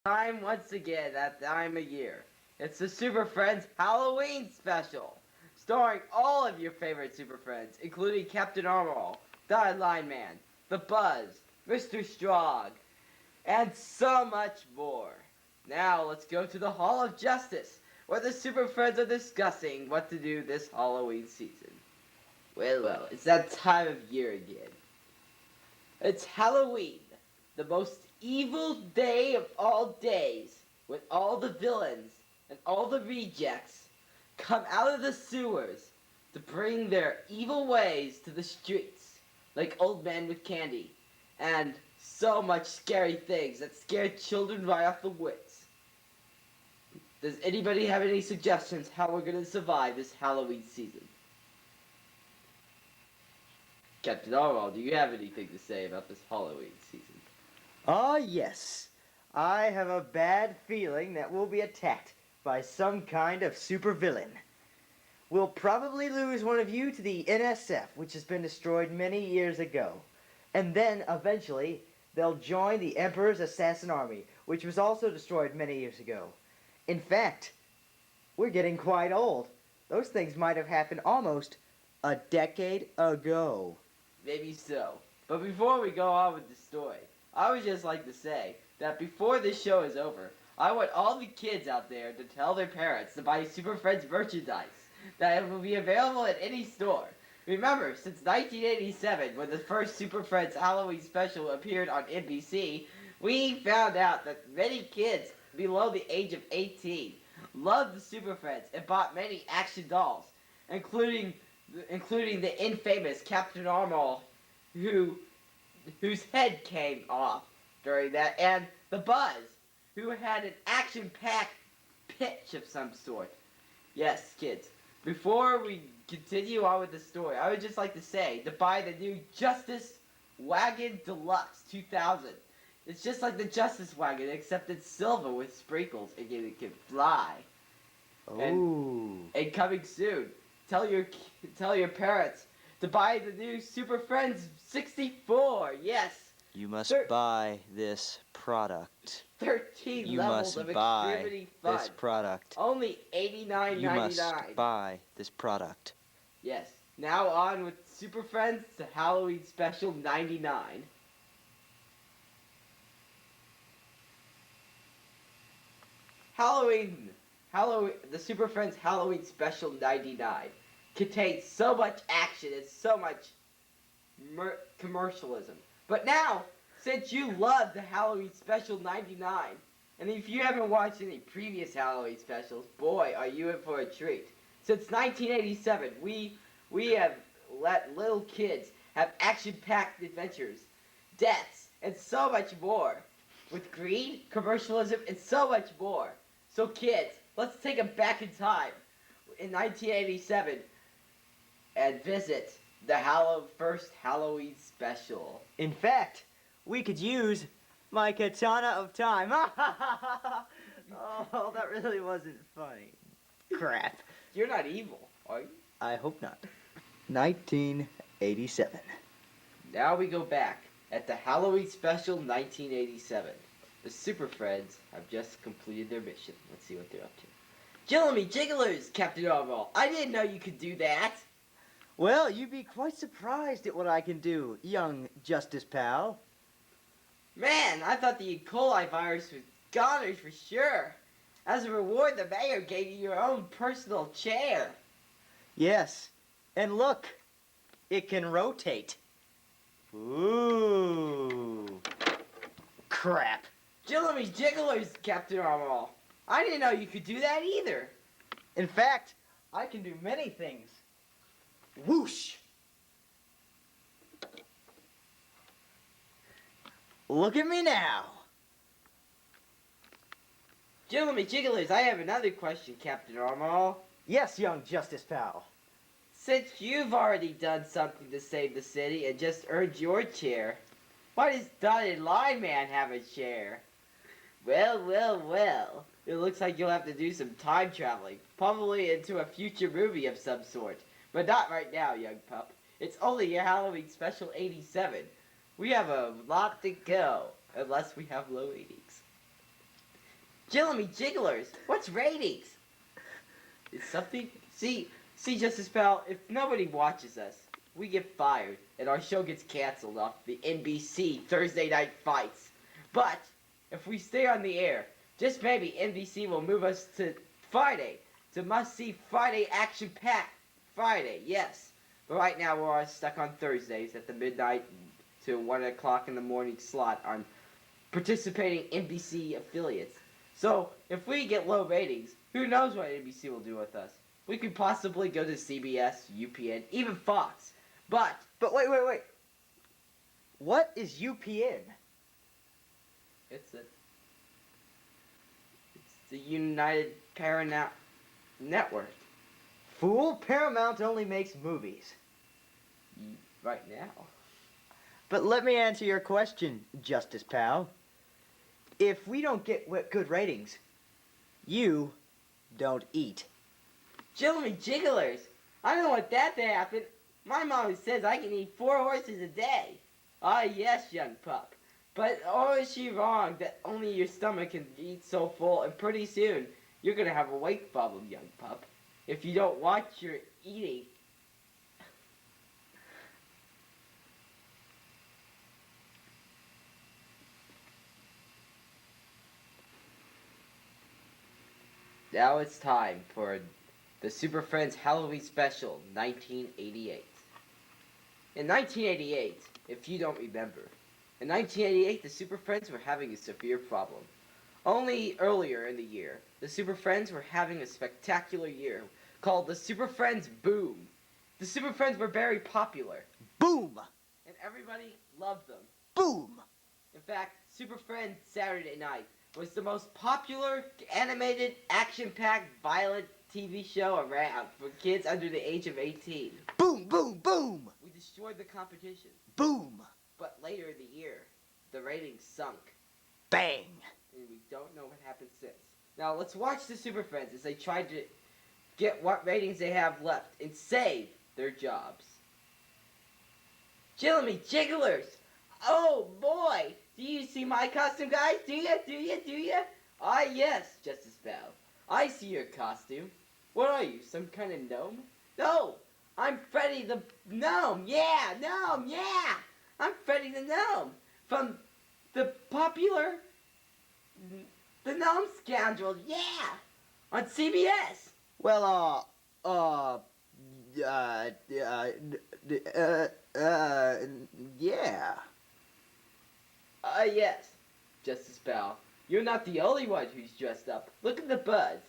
Time once again that time of year. It's the Super Friends Halloween special, starring all of your favorite Super Friends, including Captain Armor, the Line Man, the Buzz, Mr. Strong, and so much more. Now let's go to the Hall of Justice, where the Super Friends are discussing what to do this Halloween season. Well, it's that time of year again. It's Halloween, the most evil day of all days, when all the villains and all the rejects come out of the sewers to bring their evil ways to the streets, like old men with candy, and so much scary things that scare children right off the wits. Does anybody have any suggestions how we're going to survive this Halloween season? Captain Orwell, do you have anything to say about this Halloween season? Ah, yes. I have a bad feeling that we'll be attacked by some kind of supervillain. We'll probably lose one of you to the NSF, which has been destroyed many years ago. And then, eventually, they'll join the Emperor's Assassin Army, which was also destroyed many years ago. In fact, we're getting quite old. Those things might have happened almost a decade ago. Maybe so. But before we go on with the story, I would just like to say that before this show is over, I want all the kids out there to tell their parents to buy Super Friends merchandise that will be available at any store. Remember, since 1987, when the first Super Friends Halloween special appeared on NBC, we found out that many kids below the age of 18 loved the Super Friends and bought many action dolls, including the infamous Captain Armor, who whose head came off during that, and the Buzz, who had an action-packed pitch of some sort. Yes, kids. Before we continue on with the story, I would just like to say to buy the new Justice Wagon Deluxe 2000. It's just like the Justice Wagon, except it's silver with sprinkles and it can fly. Oh. And coming soon, tell your parents to buy the new Super Friends 64. Yes, You must buy this product. 13 You levels must of buy extremity fun. this product. Only $89.99. You must buy this product. Yes. Now on with Super Friends to Halloween Special 99. The Super Friends Halloween Special 99 contains so much action and so much commercialism. But now, since you love the Halloween Special 99, and if you haven't watched any previous Halloween specials, boy, are you in for a treat. Since 1987, we have let little kids have action-packed adventures, deaths, and so much more. With greed, commercialism, and so much more. So kids, let's take them back in time, in 1987, and visit the first Halloween special. In fact, we could use my katana of time. Oh, that really wasn't funny. Crap. You're not evil, are you? I hope not. 1987. Now we go back at the Halloween special 1987. The Super Friends have just completed their mission. Let's see what they're up to. Jillamy Jigglers, Captain Orwell. I didn't know you could do that. Well, you'd be quite surprised at what I can do, young Justice Pal. Man, I thought the E. coli virus was goners for sure. As a reward, the mayor gave you your own personal chair. Yes, and look, it can rotate. Ooh. Crap. Jillamy Jigglers, Captain Orwell. I didn't know you could do that either. In fact, I can do many things. Whoosh! Look at me now. Jillamy Jigglers, I have another question, Captain Orwell. Yes, young Justice Pal. Since you've already done something to save the city and just earned your chair, why does Dotted Line Man have a chair? Well. It looks like you'll have to do some time traveling, probably into a future movie of some sort. But not right now, young pup. It's only your Halloween Special 87. We have a lot to go, unless we have low ratings. Jillamy Jigglers, what's ratings? It's something. See, Justice Pal, if nobody watches us, we get fired, and our show gets canceled off the NBC Thursday Night Fights. But if we stay on the air, just maybe NBC will move us to Friday, to must-see Friday action-packed Friday. Yes, but right now we're all stuck on Thursdays at the midnight to 1 o'clock in the morning slot on participating NBC affiliates. So if we get low ratings, who knows what NBC will do with us? We could possibly go to CBS, UPN, even Fox. But wait. What is UPN? it's the United Paramount Network. Fool, Paramount only makes movies. Right now. But let me answer your question, Justice Pal. If we don't get good ratings, you don't eat. Jillamy Jigglers, I don't want that to happen. My mom says I can eat 4 horses a day. Ah, yes, young pup. But oh, is she wrong that only your stomach can eat so full, and pretty soon you're gonna have a weight problem, young pup, if you don't watch your eating. Now it's time for the Super Friends Halloween Special 1988. In 1988, if you don't remember, in 1988 the Super Friends were having a severe problem. Only earlier in the year, the Super Friends were having a spectacular year called the Super Friends Boom. The Super Friends were very popular. Boom! And everybody loved them. Boom! In fact, Super Friends Saturday Night was the most popular animated, action-packed, violent TV show around for kids under the age of 18. Boom, boom, boom! We destroyed the competition. Boom! But later in the year, the ratings sunk. Bang! And we don't know what happened since. Now let's watch the Super Friends as they try to get what ratings they have left and save their jobs. Jillamy Jigglers! Oh boy! Do you see my costume, guys? Do you? Ah, yes, Justice Bell. I see your costume. What are you, some kind of gnome? No! I'm Freddy the Gnome! Yeah! Gnome! Yeah! I'm Freddy the Gnome! From the popular The Gnome Scoundrel! Yeah! On CBS! Well, yeah. Yes, Justice Bell. You're not the only one who's dressed up. Look at the Buzz.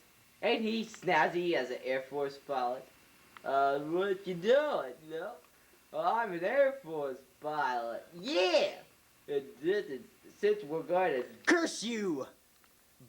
Ain't he snazzy as an Air Force pilot? What you doing, no? I'm an Air Force pilot. Yeah! And this is, since we're going to... Curse you!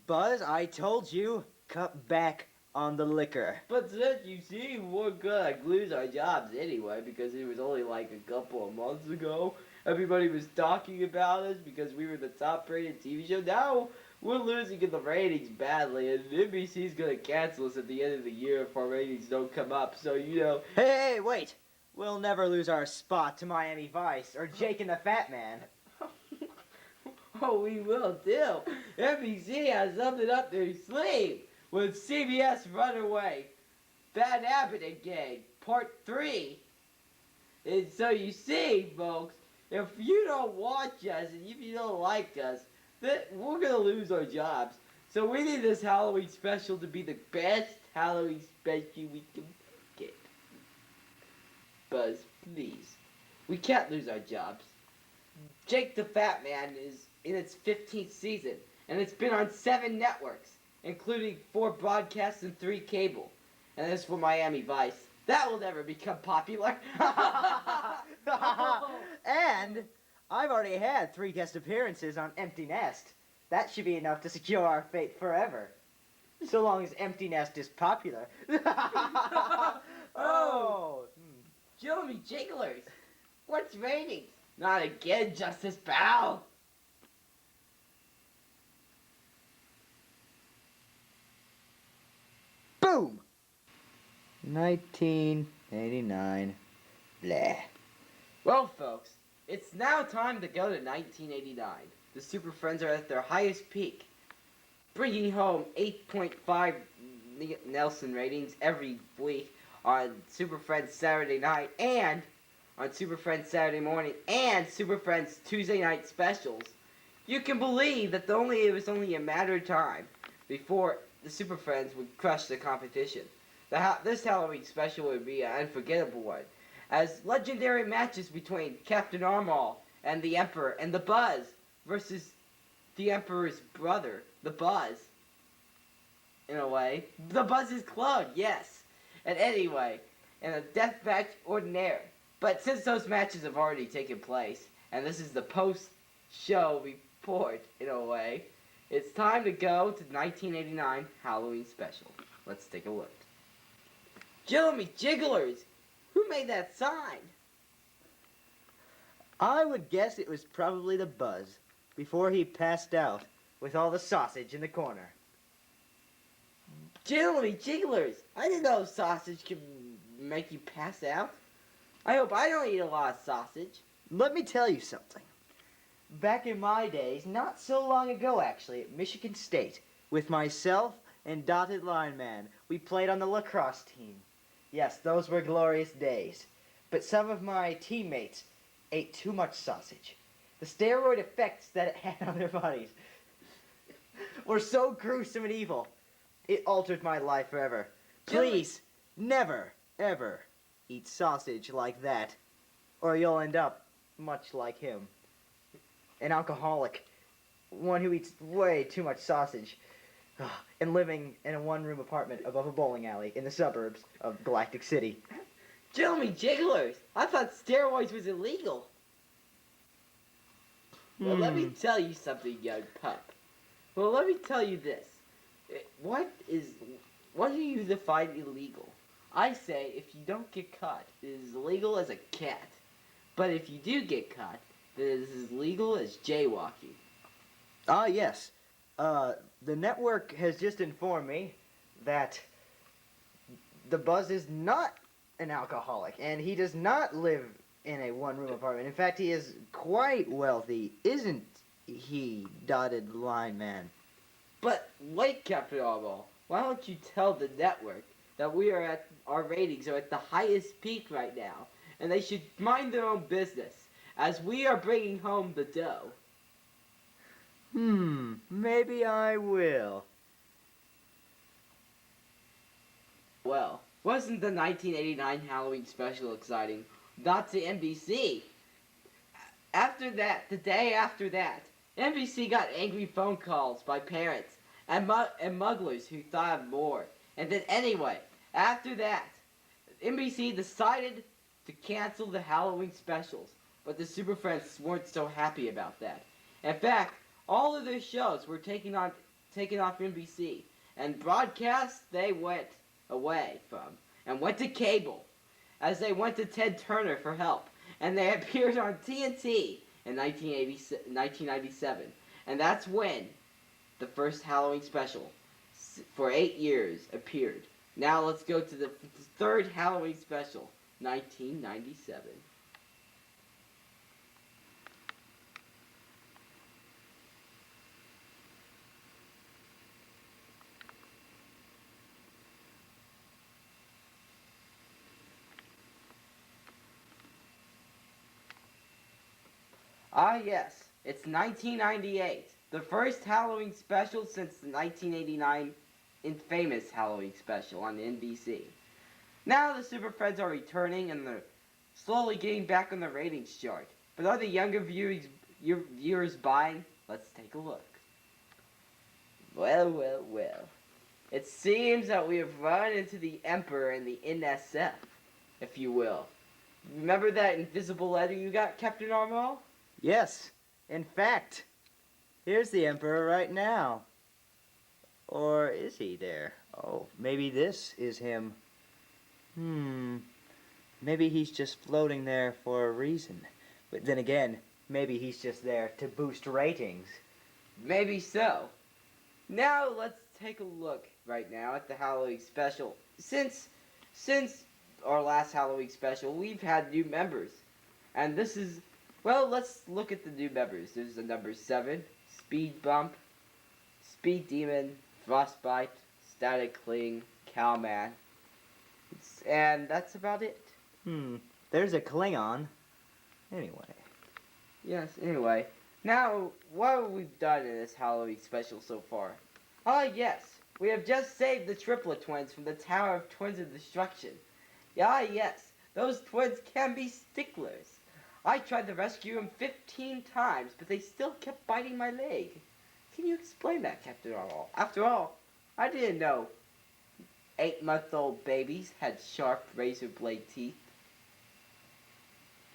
Buzz, I told you, cut back on the liquor. But since you see, we're gonna lose our jobs anyway, because it was only like a couple of months ago. Everybody was talking about us because we were the top-rated TV show. Now we're losing in the ratings badly, and NBC's gonna cancel us at the end of the year if our ratings don't come up. So you know. Hey, wait! We'll never lose our spot to Miami Vice or Jake and the Fat Man. Oh, we will too. NBC has something up their sleeve with CBS Runaway, Bad Habit and Gang, Part 3. And so you see, folks, if you don't watch us and if you don't like us, then we're going to lose our jobs. So we need this Halloween special to be the best Halloween special we can get. Buzz, please. We can't lose our jobs. Jake the Fat Man is in its 15th season, and it's been on 7 networks, including 4 broadcasts and 3 cable. And as for Miami Vice, that will never become popular. And I've already had 3 guest appearances on Empty Nest. That should be enough to secure our fate forever. So long as Empty Nest is popular. Oh! Jillamy Jigglers, what's ratings? Not again, Justice Pal. Boom! 1989. Blah. Well, folks, it's now time to go to 1989. The Super Friends are at their highest peak. bringing home 8.5 Nelson ratings every week on Super Friends Saturday night and on Super Friends Saturday morning and Super Friends Tuesday night specials, you can believe that it was only a matter of time before the Super Friends would crush the competition. This Halloween special would be an unforgettable one, as legendary matches between Captain Armall and the Emperor and the Buzz versus the Emperor's brother, the Buzz, in a way. The Buzz's clone, yes. And anyway, in a death match ordinaire. But since those matches have already taken place, and this is the post-show report, in a way, it's time to go to the 1989 Halloween special. Let's take a look. Jimmy Jigglers! Who made that sign? I would guess it was probably the Buzz, before he passed out with all the sausage in the corner. Jimmy Jigglers! I didn't know sausage could make you pass out. I hope I don't eat a lot of sausage. Let me tell you something. Back in my days, not so long ago actually, at Michigan State, with myself and Dotted Line Man, we played on the lacrosse team. Yes, those were glorious days. But some of my teammates ate too much sausage. The steroid effects that it had on their bodies were so gruesome and evil. It altered my life forever. Please, never, ever eat sausage like that, or you'll end up much like him. An alcoholic, one who eats way too much sausage, and living in a one-room apartment above a bowling alley in the suburbs of Galactic City. Jimmy Jigglers! I thought steroids was illegal. Well, let me tell you something, young pup. Well, let me tell you this. What do you define illegal? I say if you don't get caught, it is illegal as a cat. But if you do get caught, then it is as legal as jaywalking. Ah, yes. The network has just informed me that the Buzz is not an alcoholic, and he does not live in a one-room apartment. In fact, he is quite wealthy, isn't he, Dotted Line Man? But wait, Captain Armall, why don't you tell the network that our ratings are at the highest peak right now, and they should mind their own business, as we are bringing home the dough. Maybe I will. Well, wasn't the 1989 Halloween special exciting? Not to NBC. After that, the day after that, NBC got angry phone calls by parents and mugglers who thought of more. And then anyway, after that, NBC decided to cancel the Halloween specials. But the Super Friends weren't so happy about that. In fact, all of their shows were taken off NBC. And broadcasts they went away from. And went to cable. As they went to Ted Turner for help. And they appeared on TNT in 1997. And that's when the first Halloween special for 8 years appeared. Now let's go to the third Halloween special, 1997. Ah yes, it's 1998, the first Halloween special since the 1989 infamous Halloween special on NBC. Now the Super Friends are returning and they're slowly getting back on the ratings chart. But are the younger viewers buying? Let's take a look. Well, well, well. It seems that we have run into the Emperor in the NSF, if you will. Remember that invisible letter you got, Captain Armall? Yes, in fact, here's the Emperor right now. Or is he there? Oh, maybe this is him. Maybe he's just floating there for a reason. But then again, maybe he's just there to boost ratings. Maybe so. Now let's take a look right now at the Halloween special. Since our last Halloween special, we've had new members. And this is, well, let's look at the new members. There's the number 7, Speed Bump, Speed Demon, Frostbite, Static Cling, Cowman. And that's about it. There's a Klingon. Anyway. Yes, anyway. Now, what have we done in this Halloween special so far? Yes. We have just saved the triplet twins from the Tower of Twins of Destruction. Yes. Those twins can be sticklers. I tried to rescue them 15 times, but they still kept biting my leg. Can you explain that, Captain Arnold? After all, I didn't know 8-month-old babies had sharp razor blade teeth.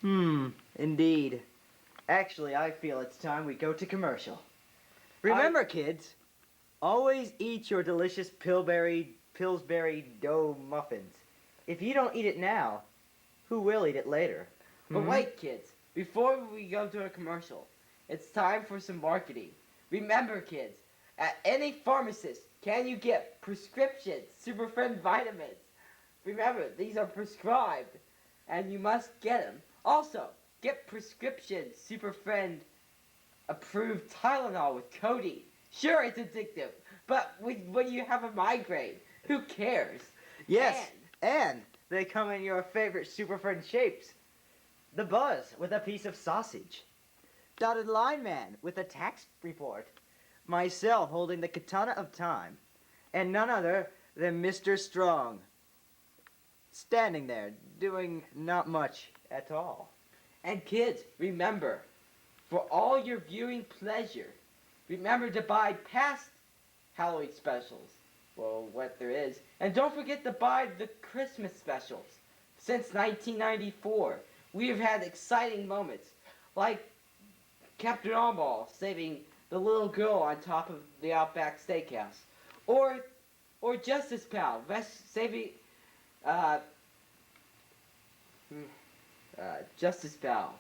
Indeed. Actually, I feel it's time we go to commercial. Remember, kids, always eat your delicious Pillsbury dough muffins. If you don't eat it now, who will eat it later? But wait, kids, before we go to a commercial, it's time for some marketing. Remember, kids, at any pharmacist, can you get prescription Super Friend vitamins? Remember, these are prescribed, and you must get them. Also, get prescription Super Friend approved Tylenol with codeine. Sure, it's addictive, but when you have a migraine, who cares? Yes, and they come in your favorite Super Friend shapes. The Buzz with a piece of sausage. Dotted Line Man with a tax report. Myself holding the katana of time. And none other than Mr. Strong. Standing there, doing not much at all. And kids, remember, for all your viewing pleasure, remember to buy past Halloween specials. Well, what there is. And don't forget to buy the Christmas specials. Since 1994, we have had exciting moments, like Captain Armball saving the little girl on top of the Outback Steakhouse. Or Justice Pal saving Justice Pal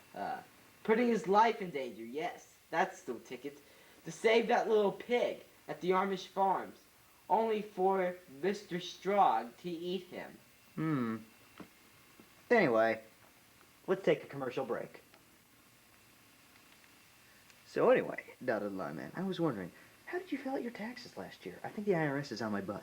putting his life in danger. Yes, that's the ticket. To save that little pig at the Amish farms, only for Mr. Strong to eat him. Anyway, let's take a commercial break. So anyway, Dotted Line Man, I was wondering, how did you fill out your taxes last year? I think the IRS is on my butt.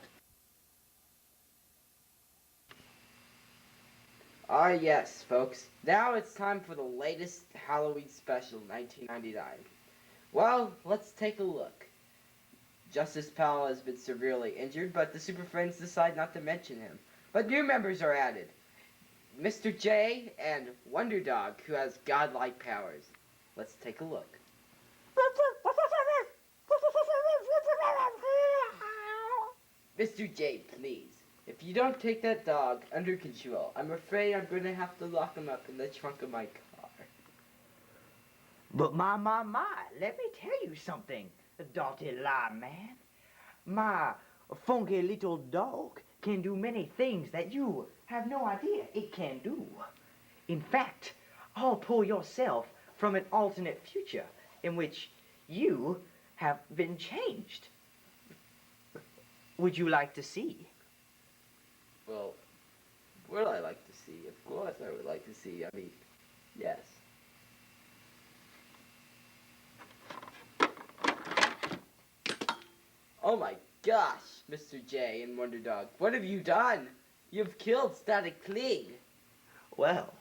Yes, folks. Now it's time for the latest Halloween special, 1999. Well, let's take a look. Justice Pal has been severely injured, but the Super Friends decide not to mention him. But new members are added. Mr. J and Wonder Dog, who has godlike powers. Let's take a look. Mr. J, please. If you don't take that dog under control, I'm afraid I'm going to have to lock him up in the trunk of my car. But my, let me tell you something, Dotted Line Man. My funky little dog can do many things that you have no idea it can do. In fact, I'll pull yourself from an alternate future in which you have been changed. Would you like to see? Well, would I like to see? Of course I would like to see. I mean, yes. Oh my gosh, Mr. J and Wonder Dog, what have you done? You've killed Static Cling. Well,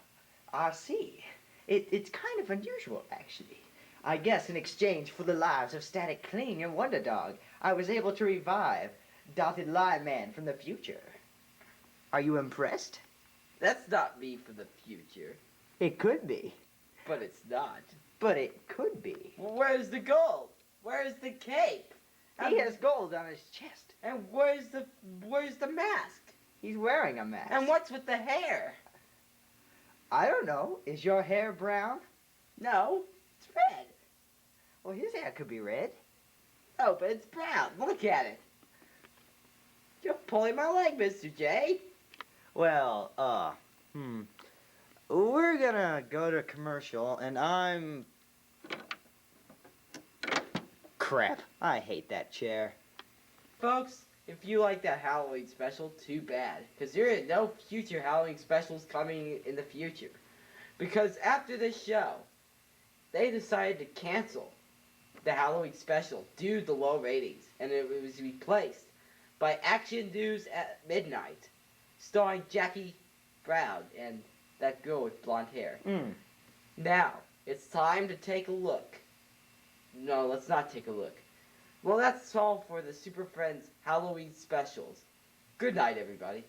I see. It's kind of unusual, actually. I guess in exchange for the lives of Static Cling and Wonder Dog, I was able to revive Dotted Line Man from the future. Are you impressed? That's not me for the future. It could be. But it's not. But it could be. Well, where's the gold? Where's the cape? He has gold on his chest. And where's the mask? He's wearing a mask. And what's with the hair? I don't know. Is your hair brown? No, it's red. Well, his hair could be red. Oh, but it's brown. Look at it. You're pulling my leg, Mr. J. Well, we're gonna go to commercial, and I'm... Crap, I hate that chair. Folks, if you like that Halloween special, too bad. Because there are no future Halloween specials coming in the future. Because after this show, they decided to cancel the Halloween special due to the low ratings. and it was replaced by Action News at Midnight, starring Jackie Brown and that girl with blonde hair. Now, it's time to take a look. No, let's not take a look. Well, that's all for the Super Friends Halloween specials. Good night, everybody.